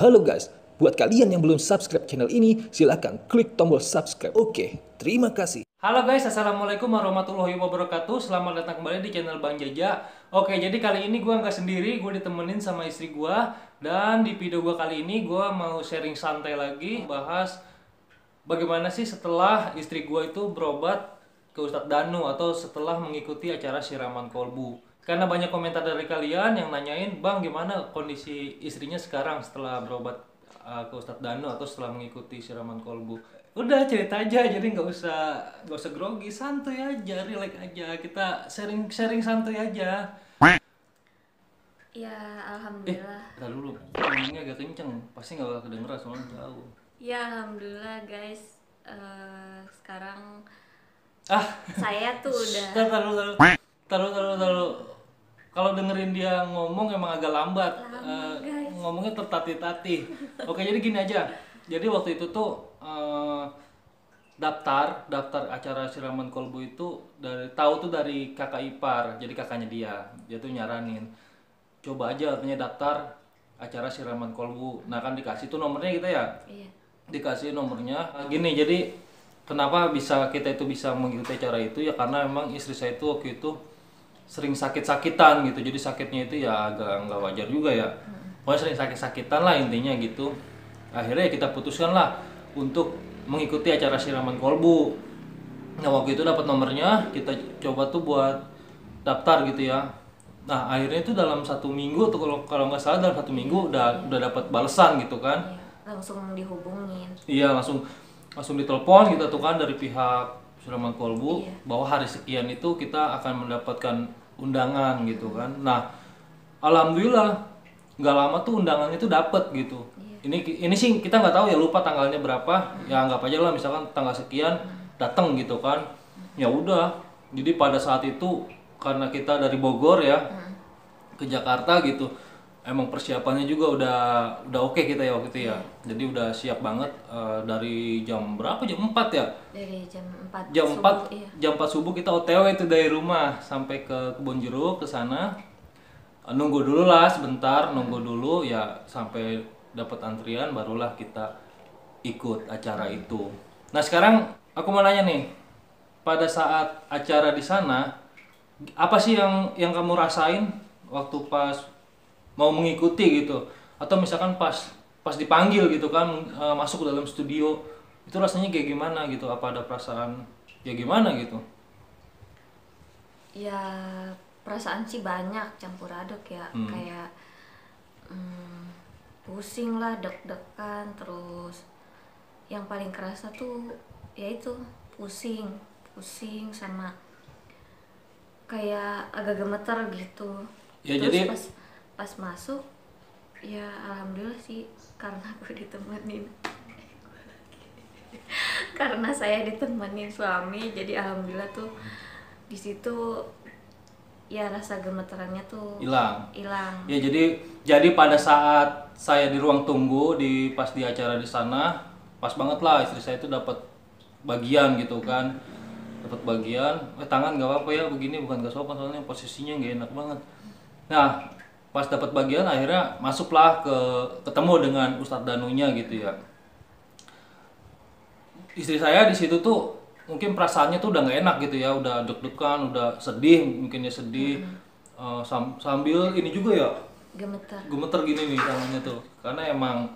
Halo guys, buat kalian yang belum subscribe channel ini, silahkan klik tombol subscribe. Oke, terima kasih. Halo guys, assalamualaikum warahmatullahi wabarakatuh. Selamat datang kembali di channel Bang Jaja. Oke, jadi kali ini gue nggak sendiri, gue ditemenin sama istri gue. Dan di video gue kali ini gue mau sharing santai lagi, bahas bagaimana sih setelah istri gue itu berobat ke Ustadz Danu atau setelah mengikuti acara siraman kolbu. Karena banyak komentar dari kalian yang nanyain, Bang gimana kondisi istrinya sekarang setelah berobat ke Ustadz Danu atau setelah mengikuti siraman kolbu. Udah cerita aja, jadi nggak usah grogi, santuy aja, relax aja, kita sharing santuy aja. Ya, alhamdulillah. Dulu ngomongnya agak kenceng, pasti nggak bakal kedengeran soalnya jauh. Ya, alhamdulillah guys. Sekarang Ah, saya tuh udah. taruh. Kalau dengerin dia ngomong emang agak lambat, Guys. ngomongnya tertatih-tatih. Oke, jadi gini aja. Jadi waktu itu tuh daftar acara siraman kolbu itu tahu tuh dari kakak ipar, jadi kakaknya dia tuh nyaranin, coba aja katanya daftar acara siraman kolbu. Nah kan dikasih tuh nomornya kita ya, Iya. dikasih nomornya. Gini, jadi kenapa kita itu bisa mengikuti acara itu ya karena emang istri saya itu waktu itu sering sakit-sakitan gitu, jadi sakitnya itu ya agak nggak wajar juga ya, pokoknya sering sakit-sakitan lah intinya gitu. Akhirnya kita putuskan lah untuk mengikuti acara siraman kolbu. Nah waktu itu dapat nomornya, kita coba tuh buat daftar gitu ya. Nah akhirnya itu dalam 1 minggu tuh, kalau nggak salah dalam 1 minggu udah dapat balasan gitu kan. Iya, langsung dihubungin. Iya, langsung ditelepon gitu tuh kan dari pihak siraman kolbu, Iya. bahwa hari sekian itu kita akan mendapatkan undangan gitu kan. Nah alhamdulillah nggak lama tuh undangannya itu dapet gitu. Ini sih kita nggak tahu ya, lupa tanggalnya berapa. Ya anggap aja lah misalkan tanggal sekian datang gitu kan. Ya udah, jadi pada saat itu karena kita dari Bogor ya ke Jakarta gitu, emang persiapannya juga udah oke kita ya waktu itu ya. Jadi udah siap banget, dari jam berapa, jam 4 ya, Dari jam 4 jam subuh, 4 iya. jam 4 subuh kita OTW itu dari rumah sampai ke Kebon Jeruk ke sana. Nunggu dulu lah sebentar, nunggu dulu ya sampai dapat antrian, barulah kita ikut acara itu. Nah sekarang aku mau nanya nih, pada saat acara di sana apa sih yang kamu rasain waktu pas mau mengikuti gitu, atau misalkan pas dipanggil gitu kan, masuk ke dalam studio itu rasanya kayak gimana gitu, apa ada perasaan ya gimana gitu? Ya, perasaan sih banyak, campur aduk ya. Kayak pusing lah, deg-degan, terus yang paling kerasa tuh yaitu pusing sama kayak agak gemeter gitu. Ya, Terus jadi pas masuk ya alhamdulillah sih, karena aku ditemenin karena saya ditemenin suami, jadi alhamdulillah tuh di situ ya rasa gemeterannya tuh hilang. hilang. Ya jadi pada saat saya di ruang tunggu pas di acara di sana, pas banget lah istri saya itu dapat bagian gitu kan, dapat bagian. Tangan nggak apa-apa ya begini, bukan gak sopan soalnya posisinya nggak enak banget. Nah pas dapat bagian akhirnya masuklah ketemu dengan Ustadz Danunya gitu ya. Istri saya di situ tuh mungkin perasaannya tuh udah nggak enak gitu ya, udah deg-degan, udah sedih, mungkin ya sedih. Sambil ini juga ya, gemeter gini nih tangannya tuh, karena emang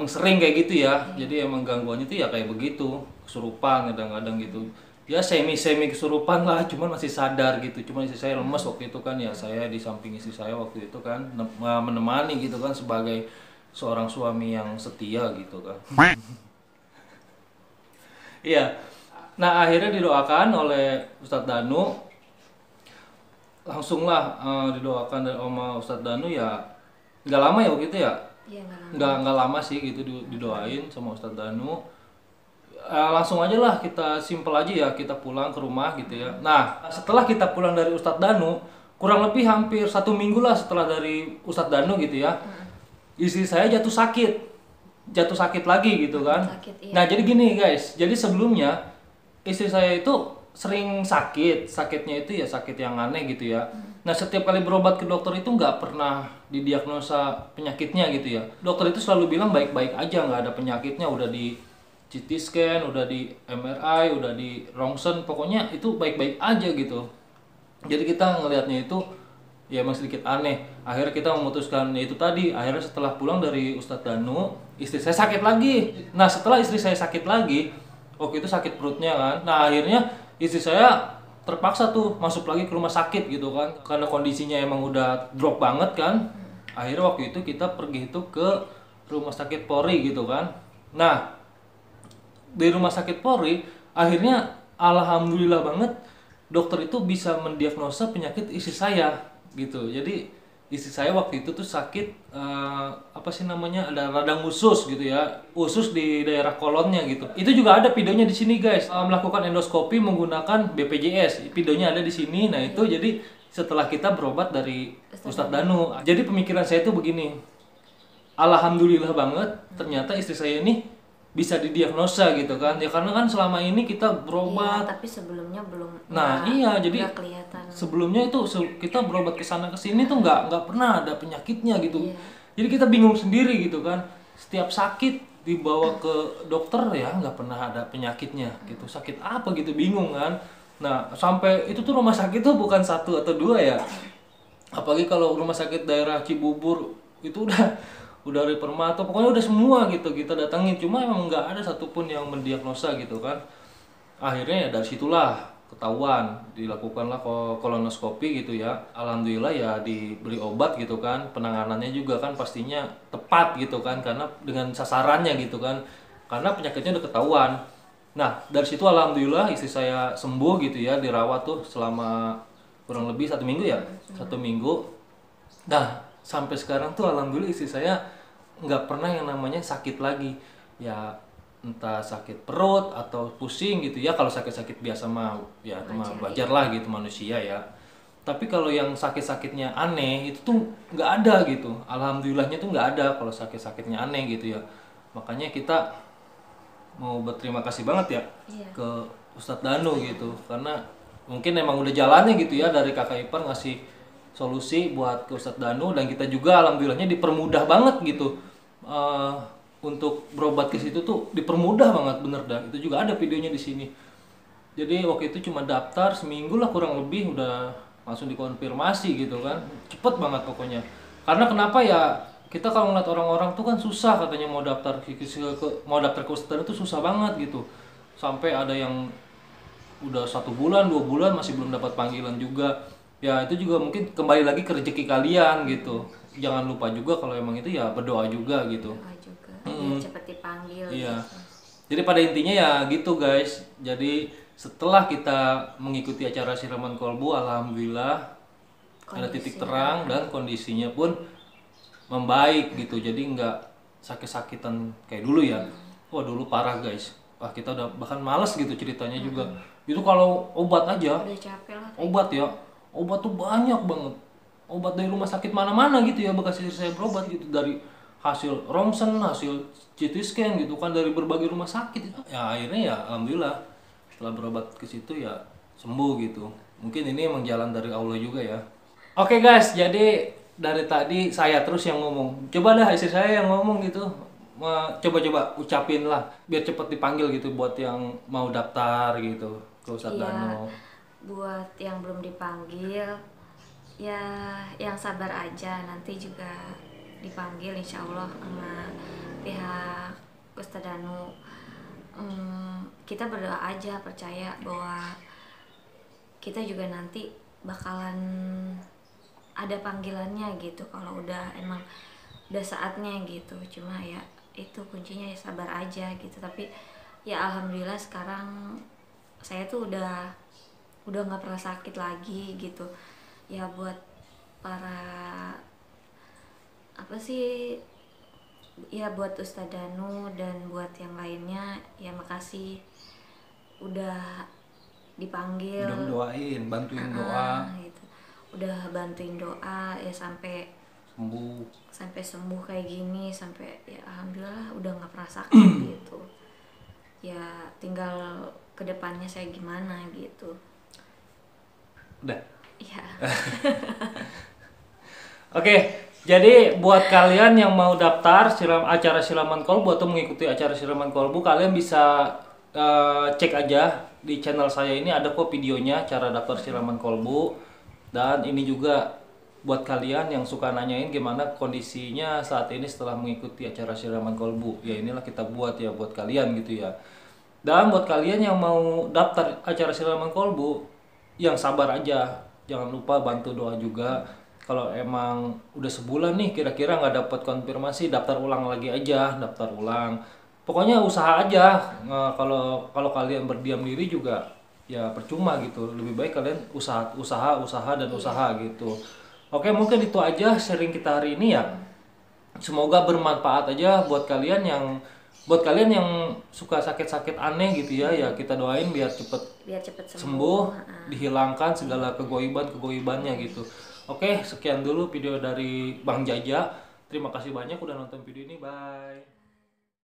sering kayak gitu ya. Jadi emang gangguannya tuh ya kayak begitu, kesurupan kadang-kadang gitu ya, semi kesurupan lah, cuman masih sadar gitu. Cuman istri saya lemes waktu itu kan ya, saya di samping istri saya waktu itu kan menemani gitu kan, sebagai seorang suami yang setia gitu kan. Iya. Nah akhirnya didoakan oleh Ustadz Danu, langsunglah didoakan sama Ustadz Danu ya. Nggak lama ya waktu itu ya. Iya, nggak Lama sih gitu didoain sama Ustadz Danu. Langsung aja lah, kita simpel aja ya, kita pulang ke rumah gitu ya. Nah setelah kita pulang dari Ustadz Danu, kurang lebih hampir 1 minggu lah setelah dari Ustadz Danu gitu ya, istri saya jatuh sakit lagi gitu kan. Sakit, iya. Nah jadi gini guys, jadi sebelumnya istri saya itu sering sakitnya itu ya sakit yang aneh gitu ya. Nah setiap kali berobat ke dokter itu nggak pernah didiagnosa penyakitnya gitu ya. Dokter itu selalu bilang baik-baik aja, nggak ada penyakitnya, udah di CT scan, udah di MRI, udah di rongsen, pokoknya itu baik-baik aja gitu. Jadi kita ngelihatnya itu ya emang sedikit aneh. Akhirnya kita memutuskan ya itu tadi. Akhirnya setelah pulang dari Ustadz Danu, istri saya sakit lagi. Nah setelah istri saya sakit lagi, waktu itu sakit perutnya kan. Nah akhirnya istri saya terpaksa tuh masuk lagi ke rumah sakit gitu kan. Karena kondisinya emang udah drop banget kan. Akhirnya waktu itu kita pergi itu ke rumah sakit Polri gitu kan. Nah di rumah sakit Polri akhirnya alhamdulillah banget dokter itu bisa mendiagnosa penyakit istri saya gitu. Jadi istri saya waktu itu tuh sakit apa sih namanya, ada radang usus gitu ya, usus di daerah kolonnya gitu. Itu juga ada videonya di sini guys. Melakukan endoskopi menggunakan BPJS, videonya ada di sini. Nah itu jadi setelah kita berobat dari Ustadz Danu. Jadi pemikiran saya tuh begini, alhamdulillah banget ternyata istri saya ini bisa didiagnosa gitu kan ya, karena kan selama ini kita berobat tapi sebelumnya belum. Nah iya, jadi kelihatan. sebelumnya itu kita berobat ke sana ke sini tuh nggak pernah ada penyakitnya gitu. Iya. Jadi kita bingung sendiri gitu kan, setiap sakit dibawa ke dokter ya nggak pernah ada penyakitnya gitu, sakit apa gitu bingung kan. Nah sampai itu tuh rumah sakit tuh bukan satu atau dua ya, apalagi kalau rumah sakit daerah Cibubur itu udah dari Permata, pokoknya udah semua gitu kita datangin, cuma emang nggak ada satupun yang mendiagnosa gitu kan. Akhirnya ya dari situlah ketahuan, dilakukanlah kolonoskopi gitu ya. Alhamdulillah ya diberi obat gitu kan, penanganannya juga kan pastinya tepat gitu kan, karena dengan sasarannya gitu kan, karena penyakitnya udah ketahuan. Nah dari situ alhamdulillah istri saya sembuh gitu ya, dirawat tuh selama kurang lebih 1 minggu ya, 1 minggu. Nah sampai sekarang tuh alhamdulillah istri saya nggak pernah yang namanya sakit lagi ya, entah sakit perut atau pusing gitu ya. Kalau sakit-sakit biasa mah ya itu mah wajar lah gitu, manusia ya. Tapi kalau yang sakit-sakitnya aneh itu tuh nggak ada gitu, alhamdulillahnya tuh nggak ada kalau sakit-sakitnya aneh gitu ya. Makanya kita mau berterima kasih banget ya ke Ustadz Danu gitu, karena mungkin emang udah jalannya gitu ya, dari kakak ipar ngasih solusi buat ke Ustadz Danu, dan kita juga alhamdulillahnya dipermudah banget gitu untuk berobat ke situ tuh dipermudah banget bener dah. Itu juga ada videonya di sini. Jadi waktu itu cuma daftar seminggu lah kurang lebih udah langsung dikonfirmasi gitu kan, cepet banget pokoknya. Karena kenapa ya, kita kalau ngeliat orang-orang tuh kan susah katanya mau daftar ke Ustadz Danu tuh susah banget gitu, sampai ada yang udah 1 bulan 2 bulan masih belum dapat panggilan juga. Ya itu juga mungkin kembali lagi ke rezeki kalian gitu. Jangan lupa juga kalau emang itu ya berdoa juga gitu. Berdoa juga biar cepet dipanggil. Iya. Gitu. Jadi pada intinya ya gitu guys. Jadi setelah kita mengikuti acara siraman kolbu, alhamdulillah ada titik terang dan kondisinya pun membaik gitu. Jadi nggak sakit-sakitan kayak dulu ya. Wah dulu parah guys. Wah kita udah bahkan males gitu ceritanya juga. Itu kalau obat aja. Udah capek lah. Obat ya. Obat tuh banyak banget. Obat dari rumah sakit mana-mana gitu ya, bekas istri saya berobat gitu, dari hasil rongsen, hasil CT scan gitu kan, dari berbagai rumah sakit itu. Ya akhirnya ya alhamdulillah setelah berobat ke situ ya sembuh gitu. Mungkin ini emang jalan dari Allah juga ya. Oke guys, jadi dari tadi saya terus yang ngomong. Coba dah istri saya yang ngomong gitu. Coba-coba ucapin lah biar cepet dipanggil gitu buat yang mau daftar gitu ke Ustadz Danu. Buat yang belum dipanggil ya yang sabar aja, nanti juga dipanggil insya Allah sama pihak Ustadz Danu. Kita berdoa aja, percaya bahwa kita juga nanti bakalan ada panggilannya gitu kalau udah saatnya gitu. Cuma ya itu kuncinya ya sabar aja gitu. Tapi ya alhamdulillah sekarang saya tuh udah nggak pernah sakit lagi gitu ya. Buat para buat Ustadz Danu dan buat yang lainnya ya makasih udah dipanggil, udah doain, bantuin doa gitu. Udah bantuin doa ya sampai sembuh kayak gini, sampai ya alhamdulillah udah nggak pernah sakit gitu ya. Tinggal kedepannya saya gimana gitu. Udah. Iya. Oke, jadi buat kalian yang mau daftar acara siraman kolbu atau mengikuti acara siraman kolbu, kalian bisa cek aja di channel saya ini, ada kok videonya cara daftar siraman kolbu. Dan ini juga buat kalian yang suka nanyain gimana kondisinya saat ini setelah mengikuti acara siraman kolbu. Ya inilah kita buat ya buat kalian gitu ya. Dan buat kalian yang mau daftar acara siraman kolbu, yang sabar aja. Jangan lupa bantu doa juga. Kalau emang udah sebulan nih kira-kira nggak dapat konfirmasi, daftar ulang lagi aja, daftar ulang. Pokoknya usaha aja. Nah, kalau kalian berdiam diri juga ya percuma gitu. Lebih baik kalian usaha dan usaha gitu. Oke, mungkin itu aja sharing kita hari ini ya. Semoga bermanfaat aja buat kalian yang suka sakit-sakit aneh gitu ya. Ya kita doain biar cepet sembuh, dihilangkan segala kegoibannya gitu. Oke, sekian dulu video dari Bang Jaja. Terima kasih banyak udah nonton video ini. Bye.